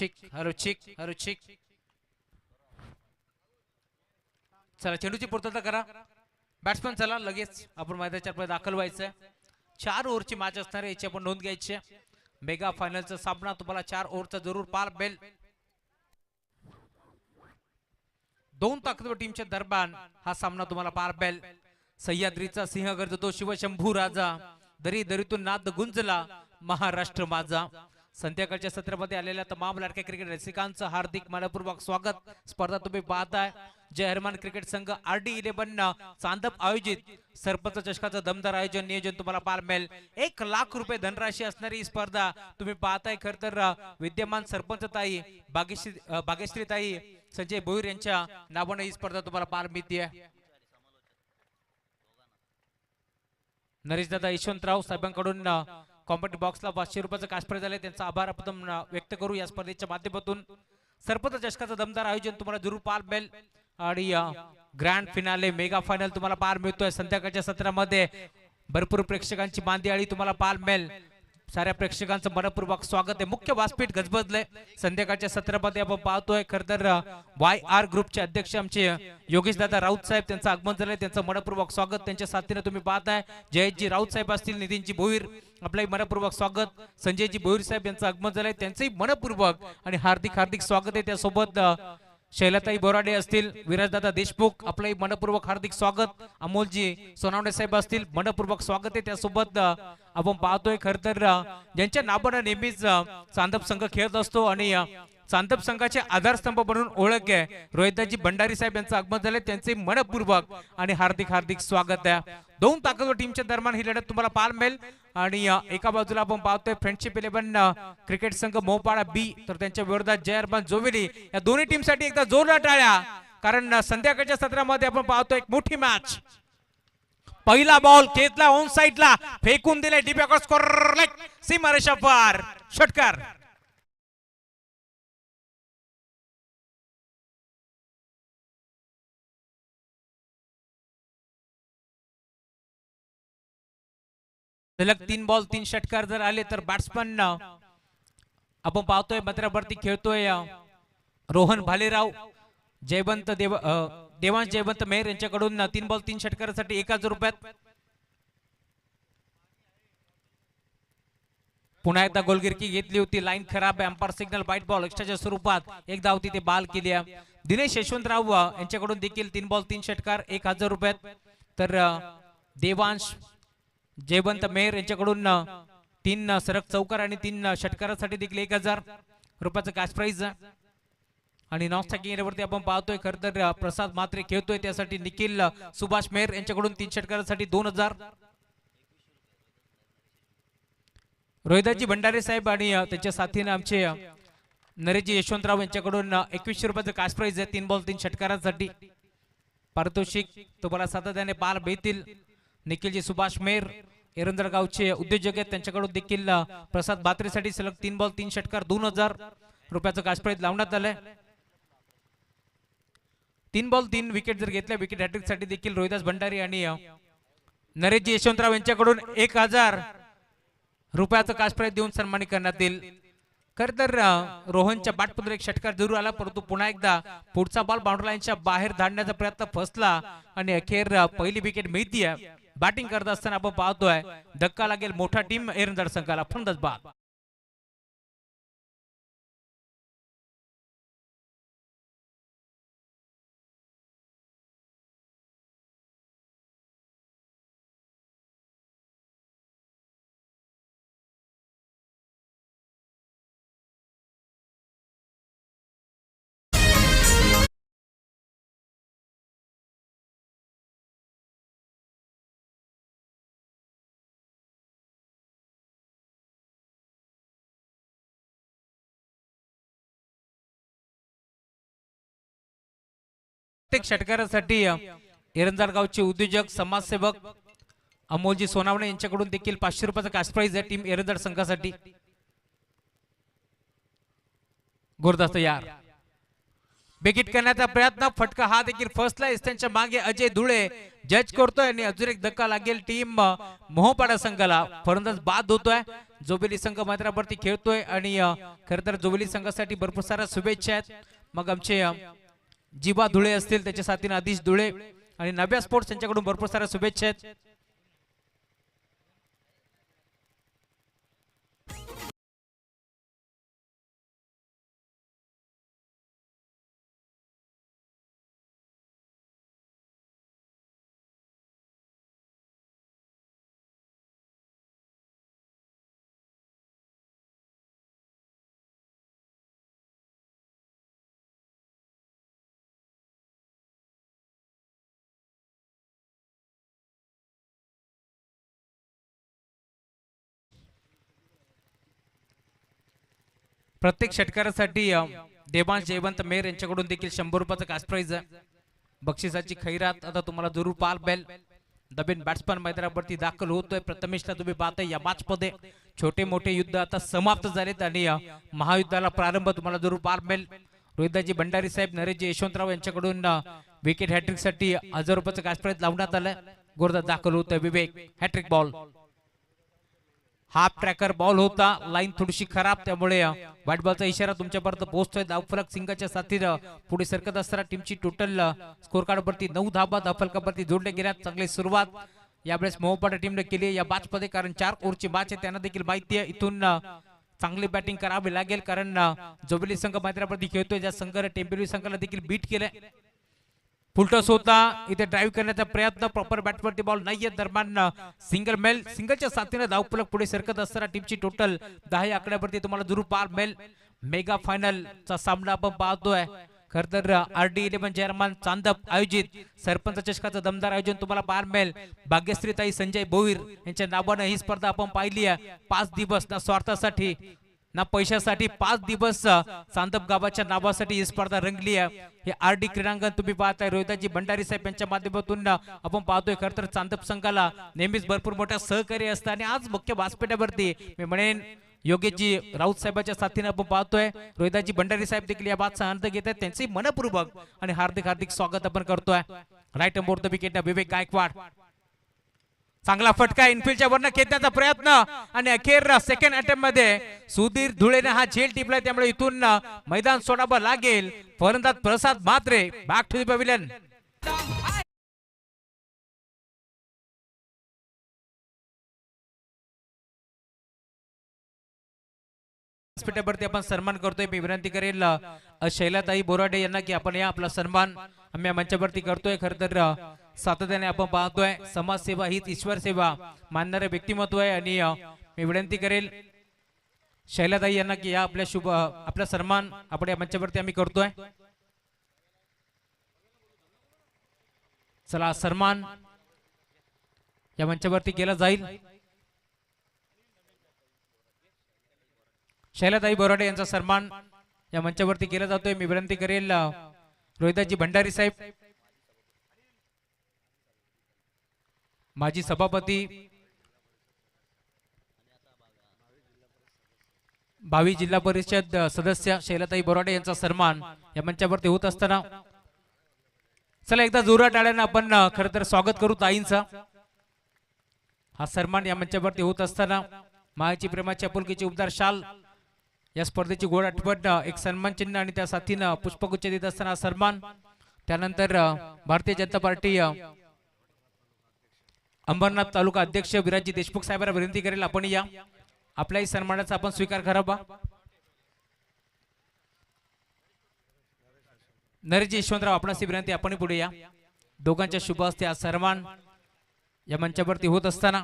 चिक चला चेंडूची पूर्तता करा बॅट्समन चला लगेच आपण मैदानाच्या पुढे दाखल व्हायचंय 4 ओव्हरची मॅच असणार आहे याची आपण नोंद घ्यायची आहे मेगा फायनलचा सामना तुम्हाला 4 ओव्हरचा जरूर पार बेल 2 ताकदवर टीमच्या दरम्यान हा सामना तुम्हाला पार बेल सह्याद्रीचा सिंह गरजतो शिवशंभू राजा दरी दरीतून नाद गुंजला महाराष्ट्र माझा संध्याकाळच्या सत्रामध्ये आलेल्या तमाम लाडक्या क्रिकेट रसिकांचं हार्दिक मनपूर्वक स्वागत स्पर्धा तुम्ही पाहताय जय हनुमान क्रिकेट संघ RD11 चांदप आयोजित सरपंच चषकाचं दमदार आयोजन नियोजन तुम्हाला पार मिळेल 1 लाख रुपये धनराशी असणारी ही स्पर्धा तुम्ही पाहताय खर तर विद्यमान सरपंच ताई भाग्यश्री ताई संजय भोईर यांच्या नावाने ही स्पर्धा तुम्हाला पार मिळते नरेश दादा यशवंतराव साहेबांकडून कॉम्पिटी बॉक्सला 500 रुपयाचं कॅश प्राइज आले त्यांचा आभार आपण व्यक्त करू या स्पर्धेच्या माध्यमातून सरपंच चषकाचं दमदार आयोजन तुम्हाला जरूर पार मिळेल आणि ग्रँड फिनाले मेगा फायनल तुम्हाला पार मिळतोय संध्याकाळच्या सत्रामध्ये भरपूर प्रेक्षकांची मांदियाळी तुम्हाला पार मिळेल साऱ्या प्रेक्षकांचं मनपूर्वक स्वागत आहे मुख्य व्यासपीठ गजबजलंय संध्याकाळच्या सत्रामध्ये आपण पाहतोय खर तर YR ग्रुपचे अध्यक्ष आमचे योगेश दादा राऊत साहेब त्यांचं आगमन झालंय त्यांचं मनपूर्वक स्वागत त्यांच्या साथीने तुम्ही पाहताय जयजी राऊत साहेब असतील नितीनजी भोईर आपलंही मनपूर्वक स्वागत संजयजी भोईर साहेब यांचं आगमन झालंय त्यांचंही मनपूर्वक आणि हार्दिक स्वागत आहे त्यासोबत शैलाताई बोराडे असतील विराजदादा देशमुख आपलंही मनपूर्वक हार्दिक स्वागत अमोलजी सोनावणे साहेब असतील मनपूर्वक स्वागत आहे त्यासोबत आपण पाहतोय खर तर ज्यांच्या नावाने नेहमीच चांदप संघ खेळत असतो आणि चांदप संघाचे आधारस्तंभ म्हणून ओळख आहे रोहितदाजी भंडारी साहेब यांचं आगमन झाले त्यांचे मनपूर्वक आणि हार्दिक स्वागत आहे 2 ताकदवर टीमच्या दरम्यान ही लढत तुम्हाला पार मिळेल आणि एका बाजूला आपण पाहतोय फ्रेंडशिप 11 क्रिकेट संघ मोहपाडा बी तर त्यांच्या विरोधात जय हनुमान जोवेली या दोन्ही टीम साठी एकदा जोरदार टाळ्या कारण संध्याकाळच्या सत्रामध्ये आपण पाहतोय एक मोठी मॅच पहिला बॉल खेचला ऑन साइडला फेकून दिले डीप स्कोर लेग सीमारेषा पार षटकार सलग 3 बॉल 3 षटकार जर आले तर बॅट्समन आपण पाहतोय मध्यावरती खेळतोय रोहन भालेराव देवांश जयवंत मेहर यांच्याकडून 3 बॉल 3 षटकारासाठी 1000 रुपयात पुन्हा एकदा गोलगिरकी घेतली होती लाईन खराब आहे अंपायर सिग्नल व्हाईट बॉल एक्स्ट्राच्या स्वरूपात एक धाव तिथे बाल केली दिनेश यशवंतराव यांच्याकडून देखील 3 बॉल 3 षटकार 1000 रुपयात तर देवांश जयवंत मेहर यांच्याकडून 3 सरक चौकार आणि 3 षटकारासाठी देखील 1000 रुपयाचं कॅश प्राइज आणि नॉन स्ट्रायकिंग एरियावरती आपण पाहतोय खर तर प्रसाद मात्रे खेळतोय त्यासाठी निखिल सुभाष मेहर यांच्याकडून 3 षटकारासाठी 2000 रोहिदाजी भंडारे साहेब आणि त्यांच्या साथीने आमचे नरेशजी यशवंतराव यांच्याकडून 2100 रुपयाचं कॅश प्राइज आहे 3 बॉल 3 षटकारासाठी पारितोषिक तुम्हाला सातत्याने पार मिळतील निखिलजी सुभाष मेहर एरंदर गावचे उद्योजक आहेत त्यांच्याकडून देखील प्रसाद बात्रेसाठी सलग 3 बॉल 3 षटकार 2000 रुपयाचं कॅश प्राइज लावण्यात आलंय 3 बॉल 3 विकेट जर घेतल्या विकेट हॅट्रिक साठी देखील रोहिदास भंडारी आणि नरेशजी यशवंतराव यांच्याकडून 1000 रुपयाचं कॅश प्राइज देऊन सन्मानित करण्यात येईल खर तर रोहनच्या बॅटमधून 1 षटकार जरूर आला परंतु पुन्हा एकदा पुढचा बॉल बाउंड्री लाईनच्या बाहेर धाडण्याचा प्रयत्न फसला आणि अखेर पहिली विकेट मिळतीये बॅटिंग करत असताना आपण पाहतोय धक्का लागेल मोठा टीम एरंदाड संघाला फलंदाज बाद प्रत्येक षटकारासाठी एरंदाड गावचे उद्योजक समाजसेवक अमोलजी सोनावणे यांच्याकडून देखील 500 रुपयाचा कॅश प्राइज आहे टीम एरंदाड संघासाठी गुरदास्त यार बेगिट करण्याचा प्रयत्न फटका हा देखील फसला त्यांच्या मागे अजय धुळे जज करतोय आणि अजून एक धक्का लागेल टीम मोहपाडा संघाला फलंदाज बाद होतोय जोबेली संघ मैदानावरती खेळतोय आणि खरं तर जोबेली संघासाठी भरपूर साऱ्या शुभेच्छा आहेत. मग आमचे जिबा धुळे असतील त्याच्या साथीने आदिश धुळे आणि नव्या स्पोर्ट्स यांच्याकडून भरपूर साऱ्या शुभेच्छा आहेत. प्रत्येक षटकारासाठी देवांश जयवंत मेहर यांच्याकडून देखील 100 रुपयाचं कॅश प्राइज आहे. बक्षिसाची खैरात आता तुम्हाला जरूर पाल बेल. दबेन बॅट्समॅन मैदानावरती दाखल होतोय. प्रथमेशला तुम्ही पाहताय या मॅच मध्ये छोटे मोठे युद्ध आता समाप्त झालेत आणि महायुद्धाला प्रारंभ तुम्हाला जरूर पाल बेल. रोहिदाजी भंडारी साहेब नरेशजी यशवंतराव यांच्याकडून विकेट हॅट्रिक साठी 1000 रुपयाचं कॅश प्राइज लावण्यात आलं. गोरदा दाखल होतोय Vivek. Hattrick ball. Half tracker ball होता. लाईन थोडीशी खराब त्यामुळे व्हाईट बॉलचा इशारा तुमच्यापर्यंत पोहोचतोय. धावफलक सिंगाच्या साथीने पुढे सरकत असताना टीमची टोटल स्कोर कार्ड वरती 9 धावा धावफलकावरती जोडले गेल्यात. चांगली सुरुवात यावेळेस मोहपाडा टीमने केली या मॅच मध्ये कारण 4 ओव्हरची मॅच आहे. त्यांना देखील माहिती आहे इथून चांगली बॅटिंग करावी लागेल कारण जोबेली संघ मैदानावरती खेळतोय. ज्या संघाने टेंबिवली संघाला देखील बीट केलंय. फुलटॉस होता इथे ड्राइव्ह करण्याचा प्रयत्न. प्रॉपर बॅटवरती बॉल नाहीये. दरम्यान सिंगल मेल. सिंगलच्या साथीने धावफलक पुढे सरकत असताना टीमची टोटल 10 आकड्यावरती तुम्हाला जरूर पार मेल. मेगा फायनल चा सामना आपण पाहतोय. खर तर RD11 चेअरमन चांदप आयोजित सरपंच चषकाचं दमदार आयोजन तुम्हाला पार मिळेल. भाग्यश्रीताई संजय भोईर यांच्या नावाने ही स्पर्धा आपण पाहिली आहे. 5 दिवस ना स्वार्थासाठी ना पैशासाठी 5 दिवस चांदप गावाच्या नावासाठी ही स्पर्धा रंगली आहे. हे RD क्रीडांगण तुम्ही पाहताय. रोहिदाजी भंडारी साहेब यांच्या माध्यमातून आपण पाहतोय. खर तर चांदप संघाला नेहमीच भरपूर मोठा सहकार्य असतं आणि आज मुख्य व्यासपीठावरती मी म्हणेन योगेशजी राऊत साहेबांच्या साथीने आपण पाहतोय. रोहिदाजी भंडारी साहेब देखील या बातचा आनंद घेत आहेत. त्यांचे मनपूर्वक आणि हार्दिक हार्दिक स्वागत आपण करतोय. राईट अंबोर द विकेट विवेक गायकवाड. चांगला फटका इनफिल्डच्या वरनं खेचण्याचा प्रयत्न आणि अखेर सेकंड अटेम्प्ट मध्ये सुधीर धुळेने हा झेल टिपलाय. त्यामुळे इथून मैदान सोडावं लागेल. फलंदाज Prasad Mhatre back to the pavilion. व्यासपीठावरती आपण सन्मान करतोय. मी विनंती करेल शैलाताई बोराडे यांना की आपण या आपला सन्मान आम्ही या मंचावरती करतोय. खर तर सातत्याने आपण पाहतोय समाजसेवा हीच ईश्वर सेवा मानणारे व्यक्तिमत्व आहे आणि मी विनंती करेल शैलाताई यांना की या आपल्या आपला सन्मान आपण या मंचावरती आम्ही करतोय. चला सन्मान या मंचावरती केला जाईल. शैलाताई बोराडे यांचा सन्मान या मंचावरती केला जातोय. मी विनंती करेल रोहिदाजी भंडारी साहेब माजी सभापती भावी जिल्हा परिषद सदस्य शैलाताई बोराडे यांचा सन्मान या मंचावरती होत असताना चला एकदा जोरात टाळ्यानं आपण खर तर स्वागत करू ताईंचा. हा सन्मान या मंचावरती होत असताना मायाची प्रेमाची आपुलकीची उबदार शाल या स्पर्धेची गोड आठवण एक सन्मान चिन्ह आणि त्या साथीनं पुष्पगुच्छ देत असताना सन्मान. त्यानंतर भारतीय जनता पार्टी अंबरनाथ तालुका अध्यक्ष विराजी देशमुख साहेबांना विनंती करेल आपण या आपल्याही सन्मानाचा आपण स्वीकार करावा. नरेशजी यशवंतराव आपणास विनंती आपण पुढे या. दोघांच्या शुभ हस्ते हा सन्मान या मंचावरती होत असताना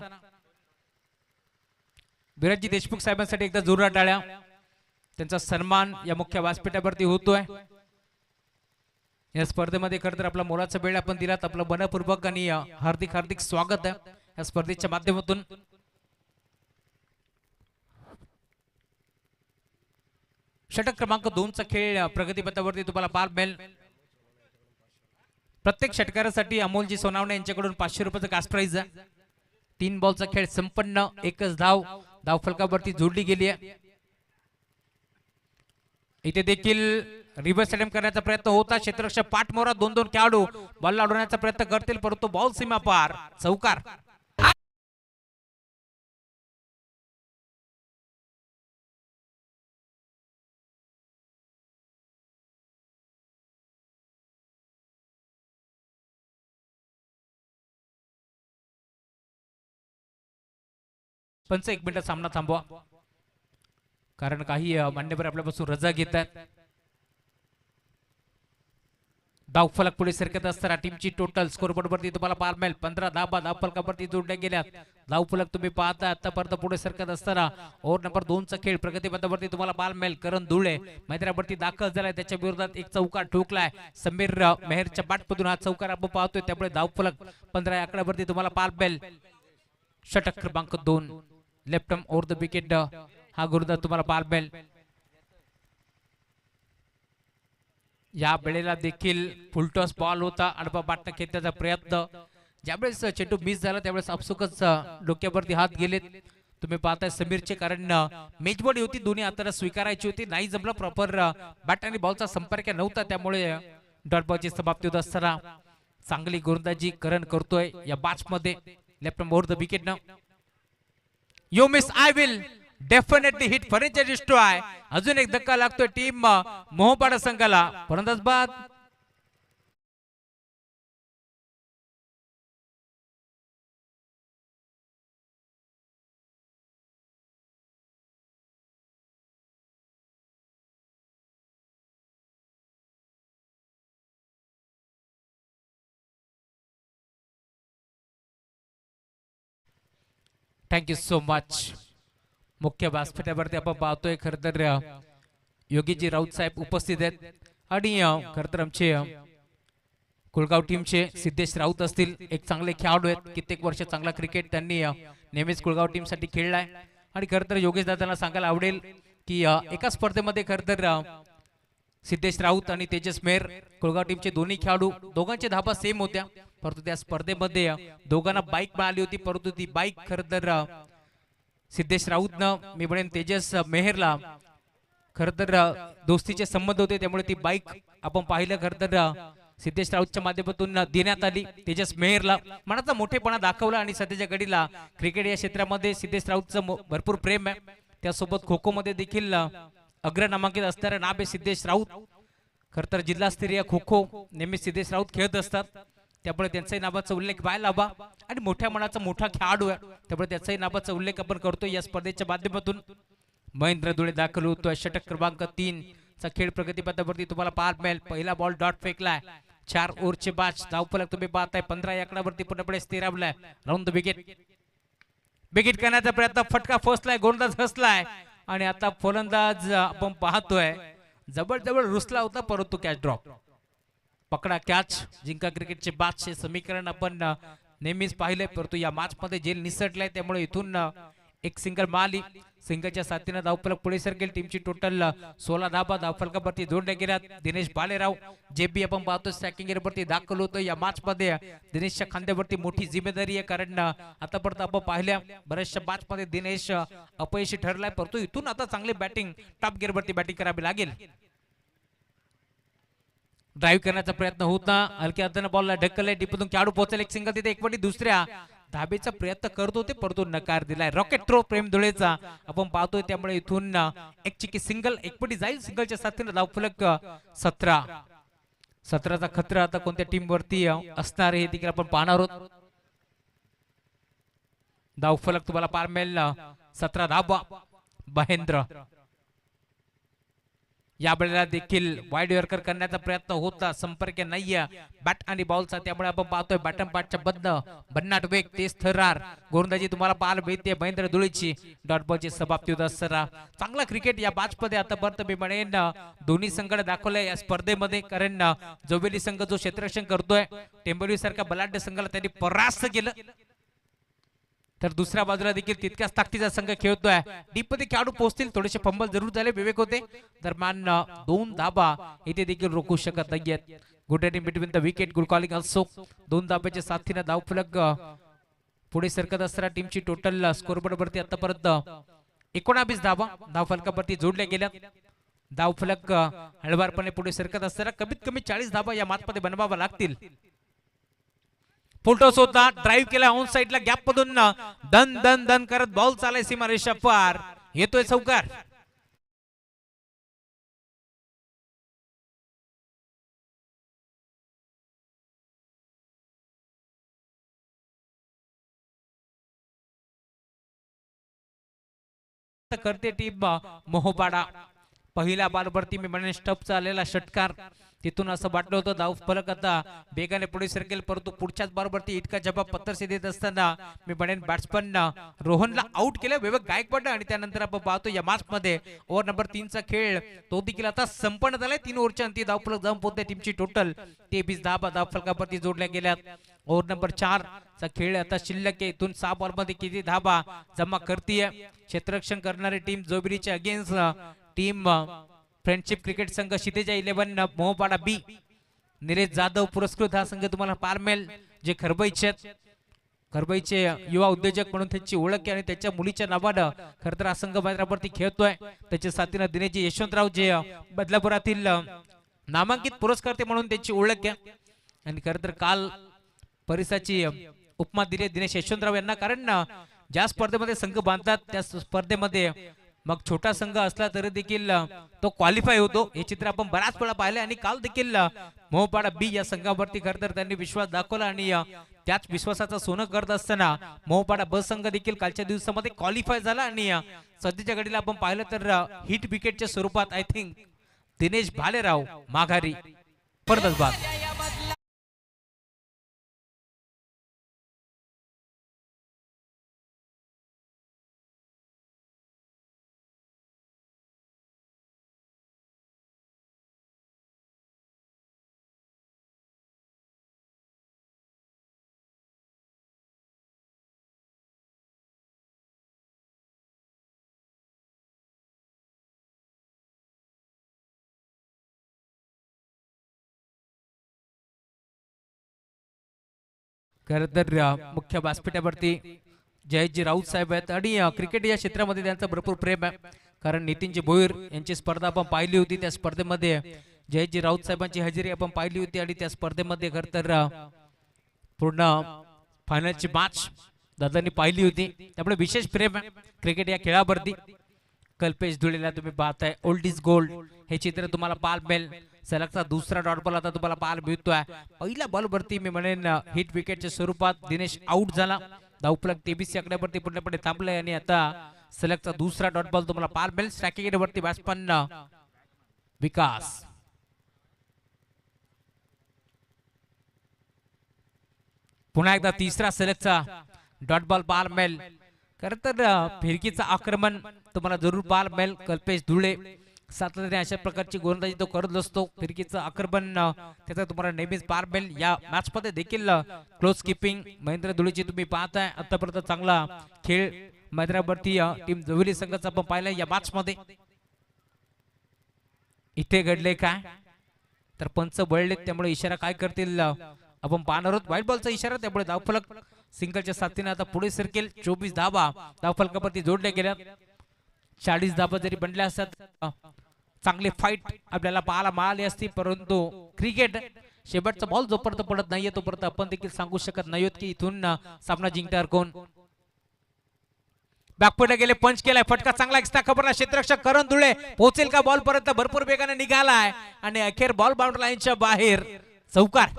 विराजी देशमुख साहेबांसाठी एकदा जोरदार टाळ्या. त्यांचा सन्मान या मुख्य व्यासपीठावरती होतोय. या स्पर्धेमध्ये खरं तर आपला मोलाचा वेळ आपण दिलात. आपलं मनपूर्वक आणि हार्दिक हार्दिक स्वागत आहे या स्पर्धेच्या माध्यमातून. षटक क्रमांक 2 चा खेळ प्रगतीपथावरती तुम्हाला पार मिळेल. प्रत्येक षटकारासाठी अमोलजी सोनावणे यांच्याकडून 500 रुपयाचं कॅश प्राइज आहे. 3 बॉलचा खेळ संपन्न. एकच धाव धावफलकावरती जोडली गेली आहे. इथे देखील रिव्हर्स अटेम्प्ट करण्याचा प्रयत्न होता. क्षेत्ररक्षक पाठमोरा 2-2 खेळाडू बॉल अडवण्याचा प्रयत्न करतील परंतु बॉल सीमा पार. चौकार. पंच 1 मिनिट सामना थांबवा, कारण काही मान्यवर आपल्यापासून रजा घेतात. धाव फलक पुढे सरकत असताना टीमची टोटल स्कोरबोर्ड वरती तुम्हाला पाहायला मिळेल 15 धाबा धाव फलकावरती जोडल्या गेल्या. धाव फलक तुम्ही पाहता आतापर्यंत पुढे सरकत असताना ओव्हर नंबर 2 चा खेळ प्रगतीपथावरती तुम्हाला पाहायला मिळेल. करण धुळे मैदानावरती दाखल झालाय, त्याच्या विरोधात एक चौकार ठोकलाय. समीर मेहरच्या बॅटमधून हा चौकार आपण पाहतोय, त्यामुळे धाव फलक 15 या आकड्यावरती तुम्हाला पाहायला मिळेल. षटक क्रमांक 2 left arm over the wicket हा गुरुदार तुम्हाला पाहायला मिळेल. या वेळेला देखील फुलटॉस बॉल होता, आडवा बाटणं खेळण्याचा प्रयत्न, ज्यावेळेस चेंडू मिस झाला त्यावेळेस आपसुकच डोक्यावरती हात गेलेत. तुम्ही पाहताय समीरचे, कारण मेजबॉडी होती, दोन्ही हाताला स्वीकारायची होती, नाही जमलं. प्रॉपर बॅट आणि बॉलचा संपर्क नव्हता, त्यामुळे डॉट बॉलची समाप्ती होत असताना चांगली गोलंदाजी करण करतोय या बॅच मध्ये. लेफ्ट ओव्हर द विकेट ना, you miss I will definitely hit furniture destroy. अजून एक धक्का लागतोय टीम मोहपाडा संघाला. फलंदाज बाद. Thank you so much. मुख्य व्यासपीठावरती आपण पाहतोय खरं तर योगीजी राऊत साहेब उपस्थित आहेत, आणि खरं तर आमचे कुळगाव टीमचे सिद्धेश राऊत असतील, एक चांगले खेळाडू आहेत. कित्येक वर्ष चांगला क्रिकेट त्यांनी नेहमीच कुळगाव टीम साठी खेळलाय. आणि खरं तर योगेश दादांना सांगायला आवडेल की एका स्पर्धेमध्ये खरं तर सिद्धेश राऊत आणि तेजस मेहर कुळगाव टीमचे दोन्ही खेळाडू, दोघांचे धाबा सेम होत्या, परंतु त्या स्पर्धेमध्ये दोघांना बाईक मिळाली होती, परंतु ती बाईक खरं तर सिद्धेश राऊतनं, मी म्हणेन तेजस मेहरला खरं तर दोस्तीचे संबंध होते, त्यामुळे ती बाईक आपण पाहिलं खरं तर सिद्धेश राऊतच्या माध्यमातून देण्यात आली. तेजस मेहरला मनाचा मोठेपणा दाखवला, आणि सध्याच्या घडीला क्रिकेट या क्षेत्रामध्ये सिद्धेश राऊतचं भरपूर प्रेम आहे. त्यासोबत खो खो मध्ये देखील अग्र नामांकित असणारे नाव आहे सिद्धेश राऊत. खरं तर जिल्हास्तरीय खो खो नेहमी सिद्धेश राऊत खेळत असतात, त्यामुळे त्यांच्याही नावाचा उल्लेख व्हायला हवा. आणि मोठ्या मनाचा मोठा खेळाडू आहे, त्यामुळे त्याचाही नावाचा उल्लेख आपण करतोय या स्पर्धेच्या माध्यमातून. महेंद्र धुळे दाखल होतोय. षटक क्रमांक 3 चा खेळ प्रगतीपथावरती तुम्हाला पाहायला मिळेल. पहिला बॉल डॉट फेकलाय. 4 ओव्हरचे बॅच. धावफलक तुम्ही पाहताय 15 या आकड्यावरती पूर्णपणे स्थिरावलाय. Round the wicket. विकेट करण्याचा प्रयत्न, फटका फसलाय, गोलंदाज हसलाय, आणि आता फलंदाज आपण पाहतोय जवळ रुसला होता, परंतु कॅच ड्रॉप. पकडा कॅच, जिंका क्रिकेटचे बॅच हे समीकरण आपण नेहमीच पाहिले, परंतु या मॅच मध्ये जेल निसटलाय, त्यामुळे इथून एक सिंगल मारली. सिंगलच्या साथीने धावफलक पुढे सरकेल. टीमची टोटल 16 धाबा धावफलकावरती जोडल्या गेल्या. दिनेश बालेराव जेबी आपण पाहतो स्ट्रायकिंग वरती दाखल होतो या मॅच मध्ये. दिनेशच्या खांद्यावरती मोठी जिम्मेदारी आहे, कारण आतापर्यंत आपण पाहिल्या बऱ्याचशा मॅच मध्ये दिनेश अपयशी ठरलाय, परंतु इथून आता चांगली बॅटिंग, टॉप गिअर वरती बॅटिंग करावी लागेल. ड्राईव्ह करण्याचा प्रयत्न होता, हलक्या हाताने बॉलला ढकलले, डीपमधून खेळाडू पोहोचले. एक सिंगल तिथे एकवटी दुसऱ्या धाबेचा प्रयत्न करत होते, परंतु नकार दिलाय. रॉकेट थ्रो प्रेम धुळेचा आपण पाहतोय, त्यामुळे इथून एक चिकी सिंगल एकवटी जाईल. सिंगलच्या साथीने धावफलक 17चा खतरा आता कोणत्या टीम वरती असणार हे देखील आपण पाहणार आहोत. धावफलक तुम्हाला पार मिळेल 17 धाबा. महेंद्र या वेळेला देखील वाईड यॉर्कर करण्याचा प्रयत्न होता, संपर्क नाहीये बॅट आणि बॉलचा, त्यामुळे आपण पाहतोय बॅटम पाठच्या बंद भन्नाट वेग, तेज थरार गोलंदाजी तुम्हाला पाहायला मिळते महेंद्र धुळेची. डॉट बॉलची समाप्ती होत असताना चांगला क्रिकेट या मॅच मध्ये आतापर्यंत मी म्हणेन दोन्ही संघाने दाखवलंय या स्पर्धेमध्ये, कारण जोवेली संघ जो क्षेत्ररक्षण करतोय, टेंबोली सारख्या बलाढ्य संघाला त्यांनी परास्त केलं, तर दुसऱ्या बाजूला देखील तितक्याच ताकदीचा संघ खेळतोय. डीप मध्ये खेळाडू पोहोचतील, थोडेसे फंबल जरूर झाले, विवेक होते दरम्यान 2 धाबा इथे देखील रोखू शकत नाहीयेत. Good rating between the wicket, good calling also. 2 धाब्याच्या साथीने धावफलक पुढे सरकत असताना टीमची टोटल स्कोरबोर्ड वरती आतापर्यंत 19 धाबा धावफलकावरती जोडल्या गेल्या. धावफलक हळवारपणे पुढे सरकत असताना कमीत कमी 40 धाबा या मॅच मध्ये बनवावा लागतील. फुलटॉस होता, ड्राईव्ह केला ऑन साइडला, गॅप मधून दन दन दन करत बॉल चालाय सीमारेषा पार, येतोय चौकार. करते टीम मोहोपाडा. पहिल्या बॉलवरती मी म्हणेन स्टपचा आलेला षटकार, तिथून असं वाटलं होतं धाव फलक आता बेगाने पुढे सरकेल, परंतु पुढच्याच बॉलवरती इतका जबाब पत्तरसे देत असताना मी म्हणेन बॅट्समन रोहनला आउट केलं विवेक गायकवाड. आणि त्यानंतर आपण पाहतो या मॅच मध्ये ओव्हर नंबर 3 चा खेळ तो देखील आता संपन्न झालाय. 3 ओव्हरच्या अंती धाव फलक जाऊन पोहोचते टीमची टोटल 23 धावा धाव फलकावरती जोडल्या गेल्यात. ओव्हर नंबर 4 चा खेळ आता शिल्लक आहे. इथून 6 बॉल मध्ये किती धावा जमा करतीये क्षेत्ररक्षण करणारी टीम जोबिरीच्या अगेन्स्ट टीम फ्रेंडशिप क्रिकेट संघ शितेजा 11 मोहपाडा बी. निलेश जाधव पुरस्कृत हा संघ तुम्हाला पार मिळेल, जे खरबईचे युवा उद्योजक म्हणून त्यांची ओळख आहे आणि त्याच्या मुलीच्या नावानं खरं तर हा संघ मैदानावरती खेळतोय. त्याच्या साथीनं दिनेशजी यशवंतराव जे बदलापुरातील नामांकित पुरस्कार म्हणून त्यांची ओळख आहे. आणि खरं तर काल परिसाची उपमा दिली दिनेश यशवंतराव यांना, कारण ज्या स्पर्धेमध्ये संघ बांधतात त्या स्पर्धेमध्ये मग छोटा संघ असला तरी देखील तो क्वालिफाय होतो. हे चित्र आपण बराच वेळा पाहिले आणि काल देखील मोहपाडा बी या संघावरती खरं तर त्यांनी विश्वास दाखवला आणि त्याच विश्वासाचं सोनं करत असताना मोहपाडा ब संघ देखील कालच्या दिवसामध्ये क्वालिफाय झाला. आणि सध्याच्या घडीला आपण पाहिलं तर हिट विकेटच्या स्वरूपात आय थिंक दिनेश भालेराव माघारी परतच बाद. खरं तर मुख्य व्यासपीठावरती जयजी राऊत साहेब आहेत आणि क्रिकेट या क्षेत्रामध्ये त्यांचं भरपूर प्रेम आहे. कारण नितीनजी भोईर यांची स्पर्धा आपण पाहिली होती, त्या स्पर्धेमध्ये जयजी राऊत साहेबांची हजेरी आपण पाहिली होती आणि त्या स्पर्धेमध्ये खरं तर पूर्ण फायनलची मॅच दादांनी पाहिली होती. त्यामुळे विशेष प्रेम आहे क्रिकेट या खेळावरती. कल्पेश धुळेला तुम्ही पाहताय ओल्ड इज गोल्ड हे चित्र तुम्हाला पाहायला मिळेल. सलगचा दुसरा डॉट बॉल आता तुम्हाला पाहायला मिळतोय. पहिल्या बॉल वरती मी म्हणेन हिट विकेटच्या स्वरूपात दिनेश आउट झाला. धावफलक 23 आकड्यावरती पूर्णपणे थांबलाय आणि आता सलगचा दुसरा डॉट बॉल तुम्हाला पाहायला मिळेल. स्ट्रायकिंग वरती बॅट्समन विकास. पुन्हा एकदा तिसरा सलगचा डॉट बॉल पाहायला मिळेल. खरं तर फिरकीचं आक्रमण तुम्हाला जरूर पाहायला मिळेल. कल्पेश धुळे सातत्याने अशा प्रकारची गोलंदाजी तो करत असतो. फिरकीचं आक्रमण त्याचा तुम्हाला नेहमीच पाहायला मिळेल. या मॅच मध्ये देखील क्लोज कीपिंग महेंद्र धुळेची तुम्ही पाहताय. आतापर्यंत चांगला खेळ मैदानावरती टीम जोविली संघाचा आपण पाहिला. या मॅच मध्ये इथे घडले काय तर पंच बळले, त्यामुळे इशारा काय करतील आपण पाहणार आहोत. व्हाईट बॉलचा इशारा, त्यामुळे धावफलक सिंगलच्या साथीने आता पुढे सरकेल. 24 धावा धावफलकावरती जोडल्या गेल्या. 40 धावा जरी बनल्या असतात चांगली फाईट आपल्याला पाहायला मिळाली असती, परंतु क्रिकेट शेवटचा बॉल जोपर्यंत पडत नाहीये तोपर्यंत आपण देखील सांगू शकत नाही की इथून सामना जिंकणार कोण. बॅकफुटला गेले, पंच केलाय, फटका चांगला एक्स्ट्रा खबरला क्षेत्ररक्षक करण धुळे पोहोचेल का बॉल पर्यंत, भरपूर वेगाने निघालाय आणि अखेर बॉल बाउंड्री लाईनच्या बाहेर चौकार.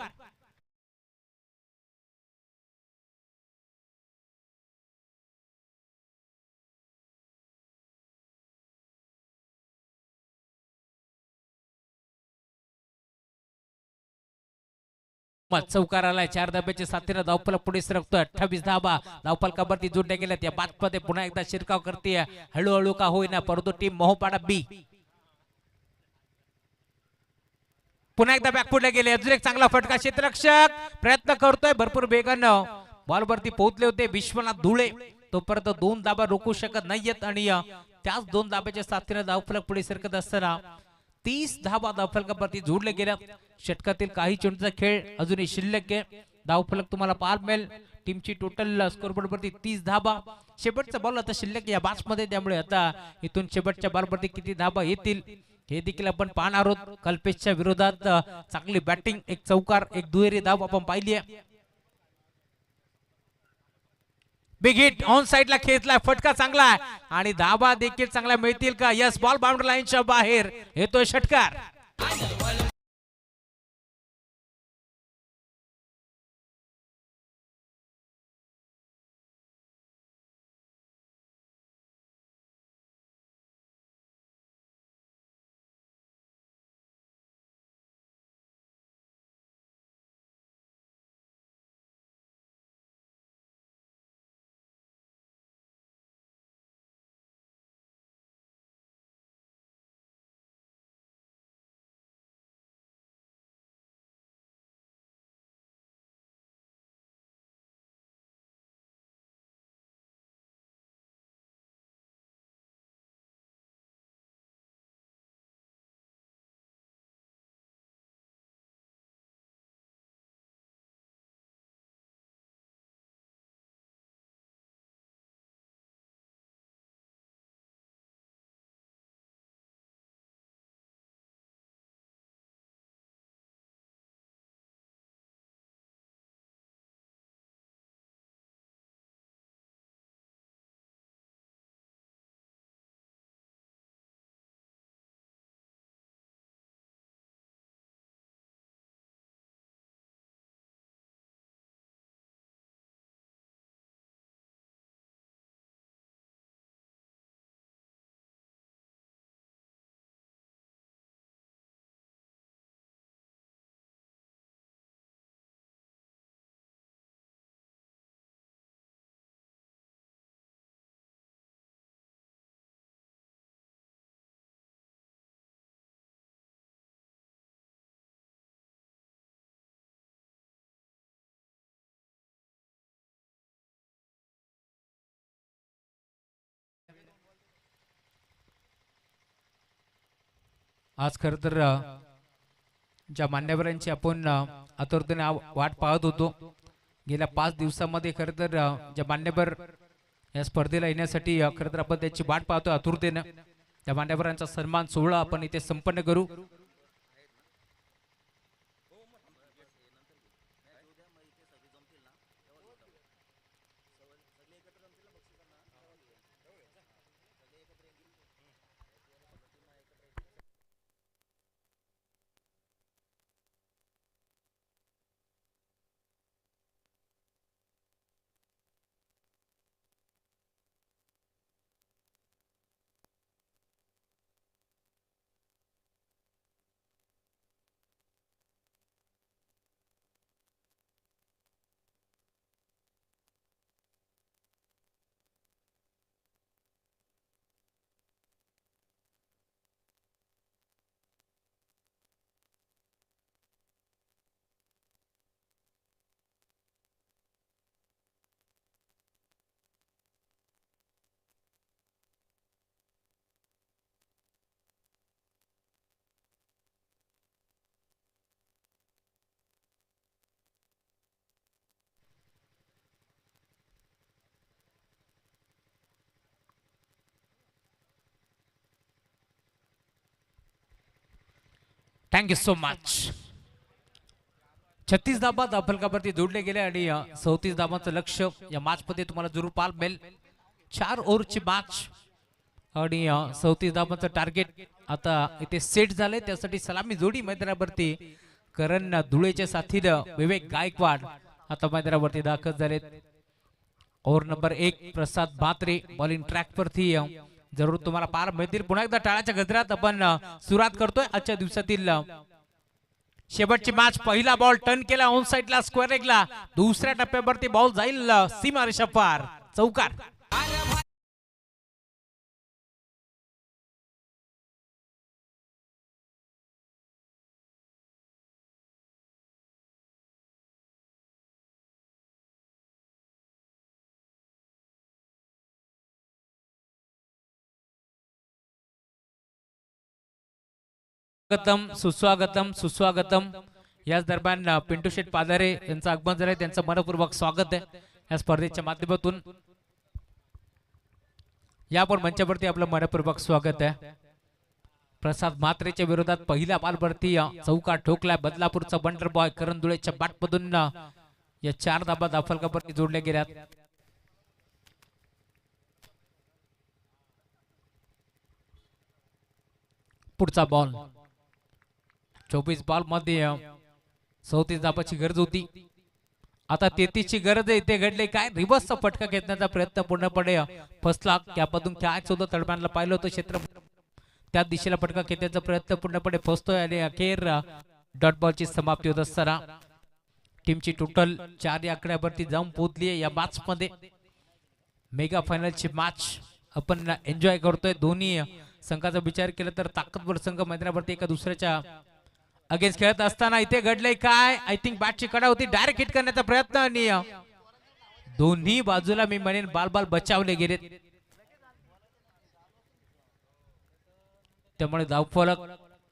चौकार आलाय. 4 धाब्याच्या साथीने धावफलक पुढे सरकतोय. 28 धाबा धावफलकावरती जोडल्या गेल्यात. या बादमध्ये पुन्हा एकदा शिरकाव करते हळूहळू का होईना, परंतु टीम मोहपाडा बी पुन्हा एकदा बॅकफुटला गेले. अजून एक चांगला फटका, क्षेत्ररक्षक प्रयत्न करतोय, भरपूर वेगानं बॉलवरती पोहोचले होते विश्वनाथ धुळे, तोपर्यंत 2 धाबा रोखू शकत नाहीयेत आणि त्याच 2 धाब्याच्या साथीने धावफलक पुढे सरकत असताना 30 धाबा धावफलकावरती जोडले गेल्या. षटकातील काही चेंडूचा खेळ अजूनही शिल्लक आहे. धावफलक तुम्हाला पाहायला मिळेल. टीमची टोटल स्कोरबोर्ड वरती 30 धाबा. शेवटचा बॉल आता शिल्लक या मॅच मध्ये, त्यामुळे आता इथून शेवटच्या बॉल वरती किती धाबा येतील हे देखील आपण पाहणार आहोत. कल्पेशच्या विरोधात चांगली बॅटिंग, एक चौकार, एक दुहेरी धाव आपण पाहिली आहे. बिग हिट ऑन साइडला खेचलाय, फटका चांगला आहे आणि धाबा देखील चांगल्या मिळतील का. यस, बॉल बाउंड्री लाईनच्या बाहेर येतोय षटकार. आज खर तर ज्या मान्यवरांची आपण आतुरतेने वाट पाहत होतो गेल्या 5 दिवसामध्ये खर तर ज्या मान्यवर या स्पर्धेला येण्यासाठी खर तर आपण त्यांची वाट पाहतो आतुरतेने त्या मान्यवरांचा सन्मान सोहळा आपण इथे संपन्न करू। Thank you so much. 36 धाबा फलकावरती जोडले गेले आणि 34 धाबांचं लक्ष या मॅच मध्ये तुम्हाला जरूर पाहायला मिळेल। 4 ओव्हरची मॅच आणि 34 धाबांचं टार्गेट आता इथे सेट झाले त्यासाठी सलामी जोडी मैदानावरती करण धुळेच्या साथीनं विवेक गायकवाड आता मैदानावरती दाखल झालेत। ओव्हर नंबर 1 प्रसाद भात्रे बॉलिंग ट्रॅक वरती जरूर तुम्हाला पाहायला मिळतील। पुन्हा एकदा टाळ्याच्या गजरात आपण सुरुवात करतोय आजच्या दिवसातील शेवटची मॅच। पहिला बॉल टर्न केला ऑन साइडला स्क्वेअर लेगला, दुसऱ्या टप्प्यावरती बॉल जाईल सीमा रेषा पार चौकार। स्वागतम सुस्वागतम सुस्वागतम। याच दरम्यान पिंटू शेठ पाधारे यांचं आगमन झालंय, त्यांचं मनपूर्वक स्वागत आहे या स्पर्धेच्या माध्यमातून। या पण मंचावरती आपलं मनपूर्वक स्वागत आहे। प्रसाद म्हात्रेच्या विरोधात पहिल्या बॉलवरती चौका ठोकलाय बदलापूरचा बंडर बॉय करण धुळेच्या बॅटमधून या 4 धाबा दाफलकावरती जोडल्या गेल्यात। पुढचा बॉल 24 बॉल मध्ये 34 धाबाची गरज होती, आता 33 ची गरज आहे। इथे घडले काय रिव्हर्सचा फटका घेण्याचा प्रयत्न पूर्णपणे फसला। त्यापासून कॅच होतं तडम्यानला पाहिलं होतं क्षेत्र त्या दिशेला फटका घेण्याचा प्रयत्न पूर्णपणे फसतोय आणि अखेर डॉट बॉलची समाप्ती होत असताना टीमची टोटल 4 या आकड्यावरती जाऊन पोहोचली आहे। या मॅच मध्ये मेगा फायनलची मॅच आपण एन्जॉय करतोय। दोन्ही संघाचा विचार केला तर ताकदवर संघ मैदानावरती एका दुसऱ्याच्या अगेन्स्ट खेळत असताना इथे घडले काय आय थिंक बॅटची कडा होती, डायरेक्ट हिट करण्याचा प्रयत्न आणि दोन्ही बाजूला मी म्हणेन बाल बचावले गेलेत। त्यामुळे धावफलक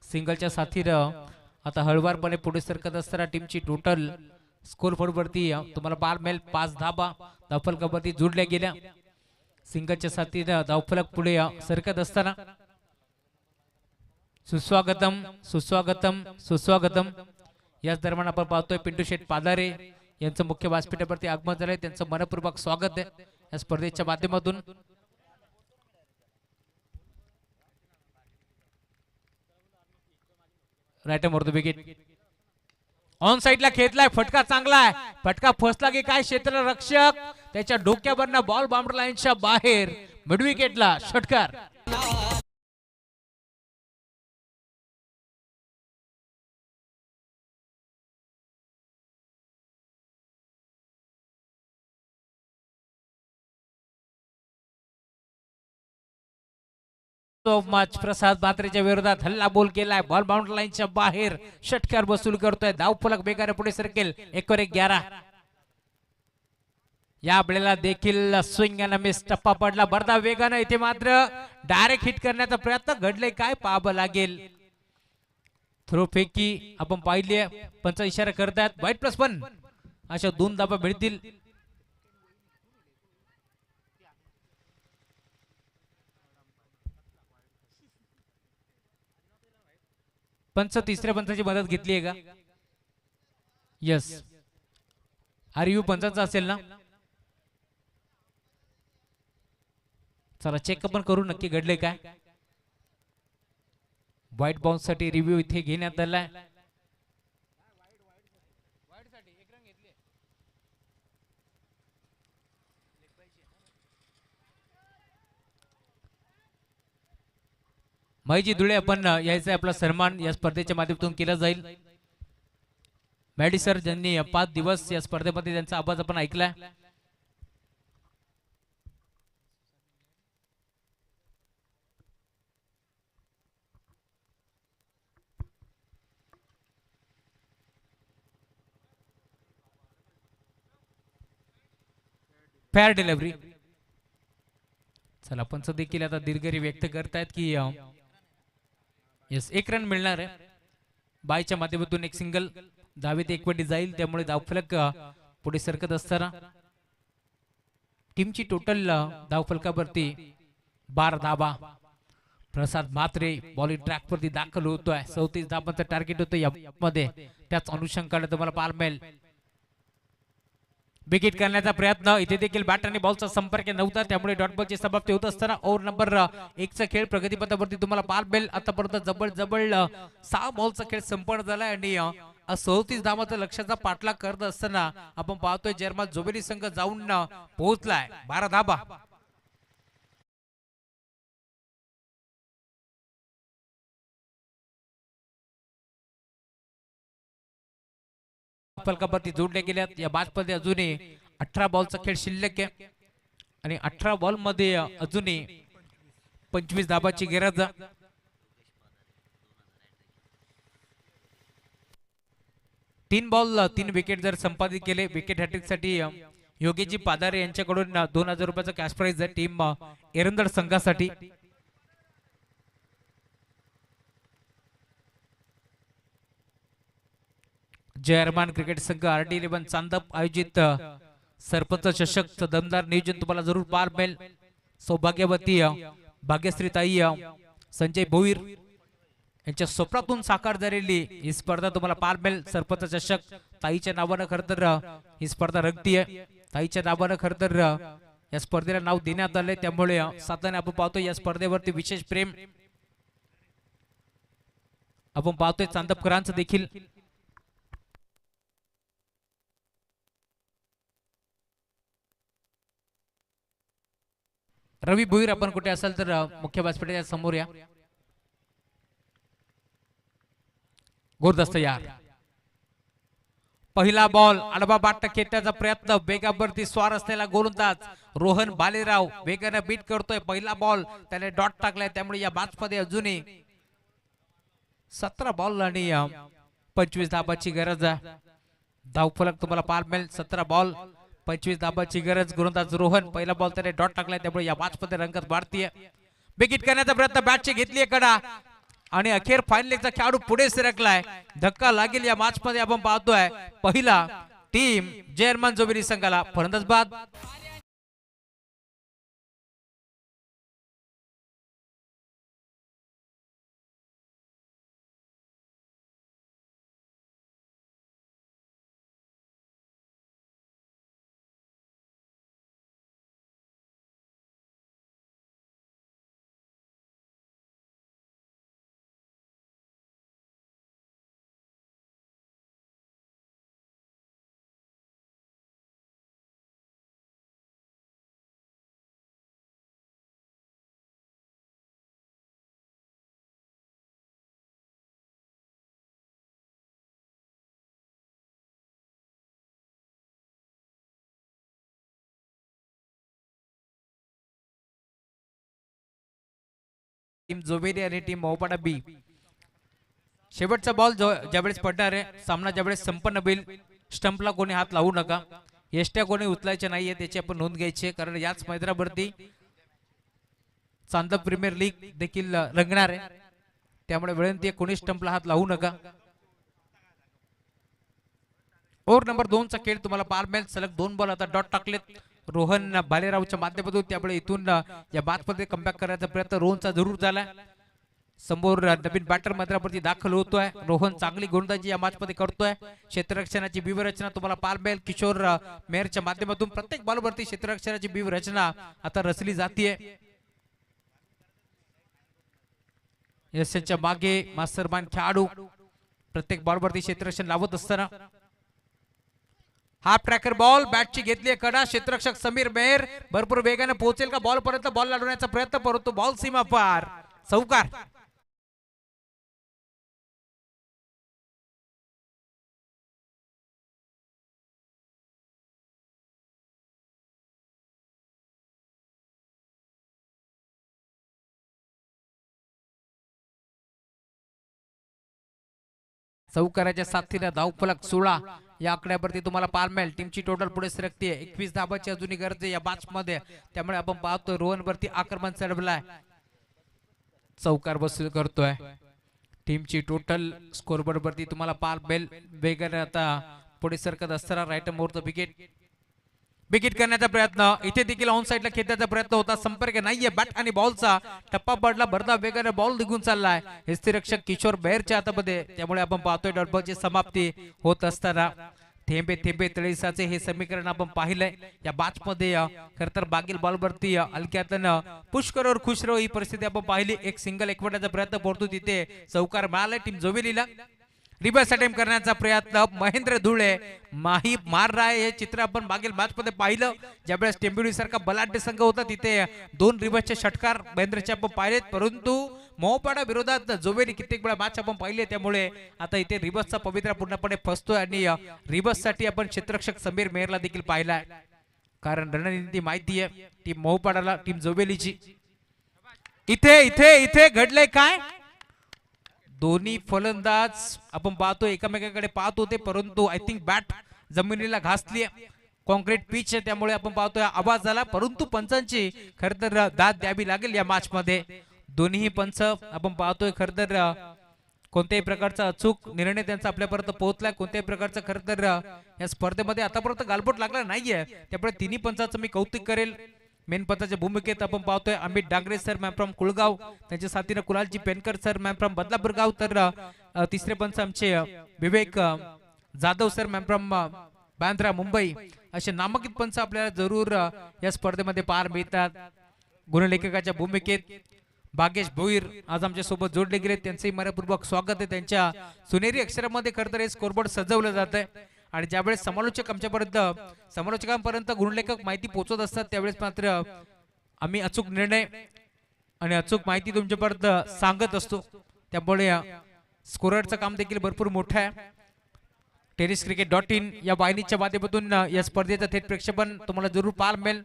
सिंगलच्या साथीनं आता हळवारपणे पुढे सरकत असताना टीमची टोटल स्कोर बोर्डवरती तुम्हाला पाहायला मिळेल 5 धाबा धावफलकावरती जोडल्या गेल्या। सिंगलच्या साथीनं धावफलक पुढे सरकत असताना सुस्वागतम सुस्वागतम सुस्वागतम। याच दरम्यान आपण पाहतोय पिंटू शेठ पाधारे यांचं मुख्य व्यासपीठावरती आगमन झालंय, त्यांचं मनपूर्वक स्वागत आहे या स्पर्धेच्या माध्यमातून। राईट मोर विकेट ऑन साइडला खेचलाय, फटका चांगला आहे, फटका फसला की काय क्षेत्ररक्षक त्याच्या डोक्यावरनं बॉल बाउंड्री लाईनच्या बाहेर मिड विकेटला षटकार। मॅच प्रसाद भात्रेच्या विरोधात हल्ला बोल केलाय, बॉल बाउंड्री लाईनच्या बाहेर षटकार वसूल करतोय। धावफलक वेगाने पुढे सरकेल 1-11। या वेळेला देखील स्विंग अँड मिस टप्पा पडला बरदा वेगाने, इथे मात्र डायरेक्ट हिट करण्याचा प्रयत्न घडले काय पाहावं लागेल। थ्रो फेकी आपण पाहिली आहे, पंच इशारा करतात वाईट +1 अशा 2 धाबा मिळतील. पंच तिसऱ्या पंचाची मदत घेतली आहे का? यस, आर पंचांचा असेल ना? चला चेक पण करू नक्की घडले काय. व्हाईट बॉल साठी रिव्ह्यू इथे घेण्यात आलाय. माहिती धुळे आपण यायचा आपला सन्मान या स्पर्धेच्या माध्यमातून केला जाईल. मॅडी सर ज्यांनी 5 दिवस या स्पर्धेमध्ये त्यांचा आवाज आपण ऐकलाय. Fair delivery. चला पंच देखील आता दीर्घरी व्यक्त करतायत की यस 1 रन मिळणार आहे. बायच्या माध्यमातून एक सिंगल धावेत एकवटी जाईल, त्यामुळे धावफलक पुढे सरकत असताना टीमची टोटल धावफलकावरती 12 धावा. प्रसाद म्हात्रे बॉलिंग ट्रॅक वरती दाखल होतोय. 34 धावांचं टार्गेट होतं यामध्ये. त्याच अनुषंगाने तुम्हाला पाहायला मिळेल विकेट करण्याचा प्रयत्न. इथे देखील बॅट आणि बॉलचा संपर्क नव्हता, त्यामुळे डॉट बॉलची समाप्ती होत असताना ओव्हर नंबर 1 चा खेळ प्रगतीपथावरती तुम्हाला पाहायला मिळेल. आतापर्यंत जबळ 6 बॉलचा खेळ संपन्न झालाय आणि 34 धावांचा लक्ष्याचा पाठलाग करत असताना आपण पाहतोय जर्मन जोबेरी संघ जाऊन पोहोचलाय 12 धावा. फलकावरती जोडल्या गेल्यात. या बाजमध्ये अजूनही 18 बॉलचा खेळ शिल्लक आहे आणि 18 बॉल मध्ये अजूनही 25 धाबाची गरज. 3 बॉल 3 विकेट जर संपादित केले. विकेट हॅट्रिक साठी योगेशजी पादारे यांच्याकडून 2000 रुपयाचा कॅश प्राइज आहे टीम एरंदळ संघासाठी. जयरमान क्रिकेट संघ RD11 चांदप आयोजित सरपंच चषक दमदार नियोजन तुम्हाला जरूर पाहायला मिळेल. सौभाग्यवती भाग्यश्री ताई संजय भोईर यांच्या स्वप्नातून साकार झालेली ही स्पर्धा तुम्हाला पाहायला मिळेल. सरपंच चषक ताईच्या नावानं खरं तर ही स्पर्धा रंगतीये. ताईच्या नावानं खरं तर या स्पर्धेला नाव देण्यात आले, त्यामुळे साधारण आपण पाहतो या स्पर्धेवरती विशेष प्रेम आपण पाहतोय चांदपकरांचं देखील. रवी भोईर आपण कुठे असाल तर मुख्य व्यासपीठाच्या समोर या. गोरदस्त यार. पहिला बॉल आडवा बाट खेळण्याचा प्रयत्न. वेगावरती स्वार असलेला गोलंदाज रोहन बालेराव वेगाने बीट करतोय. पहिला बॉल त्याने डॉट टाकलाय, त्यामुळे या मॅच मध्ये अजूनही 17 बॉल आणि 25 धाबाची गरज आहे. धावफलक तुम्हाला पाहायला मिळेल. 17 बॉल 25 धाबाची गरज. गोलंदाज रोहन पहिला बॉल त्याने डॉट टाकलाय, त्यामुळे या मॅच मध्ये रंगत वाढतीये. विकेट करण्याचा प्रयत्न बॅटची घेतलीये कडा आणि अखेर फायनलचा खेळाडू पुढे सरकलाय. धक्का लागेल या मॅच मध्ये आपण पाहतोय. पहिला टीम जर्मन जोबेरी संघाला फलंदाज बाद. टीम जोबेरी आणि टीम मोहपाडा बी. शेवटचा बॉल ज्यावेळेस पडणार आहे, सामना ज्यावेळेस संपन्न होईल, स्टंपला कोणी हात लावू नका. एसट्या कोणी उचलायचे नाहीये, त्याची आपण नोंद घ्यायची, कारण याच मैदानावरती चांदप प्रीमियर लीग देखील रंगणार आहे. त्यामुळे विनंती आहे कोणी स्टंपला हात लावू नका. ओव्हर नंबर 2 चा खेळ तुम्हाला पार मिळेल. सलग 2 बॉल आता डॉट टाकलेत रोहन भालेरावच्या माध्यमातून. त्यामुळे इथून या मॅचमध्ये कमबॅक करायचा प्रयत्न रोहनचा जरूर झाला. समोर नवीन बॅटर मैदानावरती दाखल होतोय. रोहन चांगली गोलंदाजी या मॅचमध्ये करतोय. क्षेत्ररक्षणाची व्यूहरचना तुम्हाला पार मिळेल किशोर मेहरच्या माध्यमातून. प्रत्येक बॉलवरती क्षेत्ररक्षणाची व्यूहरचना आता रचली जातीये. यशच्या मागे मास्टरमाइंड खेळाडू प्रत्येक बॉलवरती क्षेत्ररक्षण लावत असताना हाफ ट्रॅकर बॉल बॅटची घेतली कडा. क्षेत्ररक्षक समीर मेहर भरपूर वेगाने पोहोचेल का बॉल पर्यंत. बॉल लावण्याचा प्रयत्न परंतु बॉल सीमा पार. चौकार. चौकाराच्या साथीने धावफलक 16 या आकड्यावरती तुम्हाला पार मिळेल. टीमची टोटल पुढे सरकते. 21 धाबाची अजूनही गरज आहे या मॅच मध्ये. त्यामुळे आपण पाहतोय रोहन वरती आक्रमण चढवलाय. चौकार वसूल करतोय. टीमची टोटल स्कोरबोर्ड वरती तुम्हाला पार मिळेल. वेगाने आता पुढे सरकत असताना राईट मोर विकेट विकेट करण्याचा प्रयत्न. इथे देखील ऑन साइडला खेळण्याचा प्रयत्न होता. संपर्क नाहीये बॅट आणि बॉलचा. टप्पा पडला. भरदा वेगाने बॉल निघून चाललाय यष्टिरक्षक किशोर मेहरच्या हातामध्ये. त्यामुळे आपण पाहतोय डॉट बॉलची समाप्ती होत असताना थेंबे थेंबे तळीसाचे हे समीकरण आपण पाहिलंय या मॅच मध्ये. खर तर बागील बॉलवरती हलक्यातनं पुष्करवर खुश राहू ही परिस्थिती आपण पाहिली. एक सिंगल एकवटाचा प्रयत्न पडतो तिथे चौकार मिळालाय टीम जोवेलीला. रिव्हर्स अटेम्प्ट करण्याचा प्रयत्न महेंद्र धुळे माही मार रहा हे चित्र आपण मागील मॅच मध्ये पाहिलं. ज्यावेळेस टेंबिवली सारखा बलाढ्य संघ होता तिथे 2 रिव्हर्सचे षटकार महेंद्रचे आपण पाहिलेत. परंतु मोहपाडा विरोधात जोवेली कित्येक वेळा मॅच आपण पाहिले. त्यामुळे आता इथे रिव्हर्सचा पवित्रा पूर्णपणे फसतोय आणि रिव्हर्स साठी आपण क्षेत्ररक्षक समीर मेहरला देखील पाहिलाय. कारण रणनीती माहिती आहे टीम मोहपाडाला टीम जोवेलीची. इथे इथे इथे घडलंय काय. दोन्ही फलंदाज आपण पाहतो एकमेकांकडे पाहत होते. परंतु आय थिंक बॅट जमिनीला घासली. कॉन्क्रीट पिच आहे त्यामुळे आपण पाहतोय आवाज झाला. परंतु पंचांची खर तर दाद द्यावी लागेल या मॅच मध्ये. दोन्ही पंच आपण पाहतोय खर तर कोणत्याही प्रकारचा अचूक निर्णय त्यांचा आपल्यापर्यंत पोहोचलाय. कोणत्याही प्रकारचा खर तर या स्पर्धेमध्ये आतापर्यंत गालबोट लागला नाहीये. त्यामुळे तिन्ही पंचांचं मी कौतुक करेल. मेन पंचाच्या भूमिकेत आपण पाहतोय Amit Dangre sir ma'am from Kulgaon. त्यांच्या साथीने कुणालजी Penkar sir ma'am from Badlapur गाव. तर तिसरे पंच आमचे Vivek Jadhav sir ma'am from Bandra Mumbai. असे नामांकित पंच आपल्याला जरूर या स्पर्धेमध्ये पार मिळतात. गुणलेखकाच्या भूमिकेत भागेश भोईर आज आमच्या सोबत जोडले गेले. त्यांचंही मनपूर्वक स्वागत आहे. त्यांच्या सुनेरी अक्षरामध्ये खरं तर हे स्कोरबोर्ड सजवलं जात आहे. आणि ज्यावेळेस समालोचकांपर्यंत गुणलेखक माहिती पोहोचत असतात त्यावेळेस मात्र आम्ही अचूक निर्णय आणि अचूक माहिती तुमच्यापर्यंत सांगत असतो. त्यामुळे स्कोररचं काम देखील भरपूर मोठं आहे. tenniscricket.in या वाहिनीच्या माध्यमातून या स्पर्धेचं थेट प्रक्षेपण तुम्हाला जरूर पार मिळेल.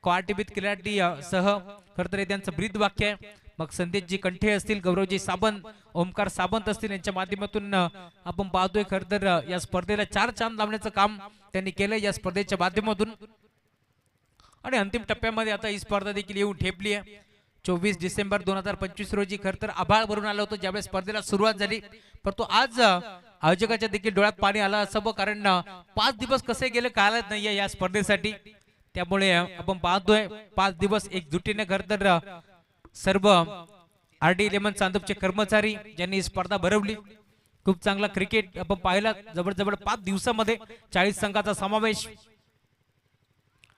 क्वालिटी विथ क्लॅरिटी सह खरं तर त्यांचं ब्रीद वाक्य आहे. मग संदेशजी कंठे असतील, गौरवजी सावंत, ओमकार सावंत असतील यांच्या माध्यमातून आपण पाहतोय खरं तर या स्पर्धेला 4 चांद लावण्याचं काम त्यांनी केलं या स्पर्धेच्या माध्यमातून. आणि अंतिम टप्प्यामध्ये आता ही स्पर्धा देखील येऊन ठेपली आहे. 24 डिसेंबर 2025 रोजी खरं तर आभाळ भरून आलं होतं ज्यावेळेस स्पर्धेला सुरुवात झाली. परंतु आज आयोजकाच्या देखील डोळ्यात पाणी आलं असावं. कारण 5 दिवस कसे गेले कळत नाहीये या स्पर्धेसाठी. त्यामुळे आपण पाहतोय 5 दिवस एकजुटीने खरं तर सर्व RD इलेव्हन चांदूपचे कर्मचारी ज्यांनी स्पर्धा भरवली. खूप चांगला क्रिकेट आपण पाहिला. जवळ 5 दिवसामध्ये 40 संघाचा समावेश.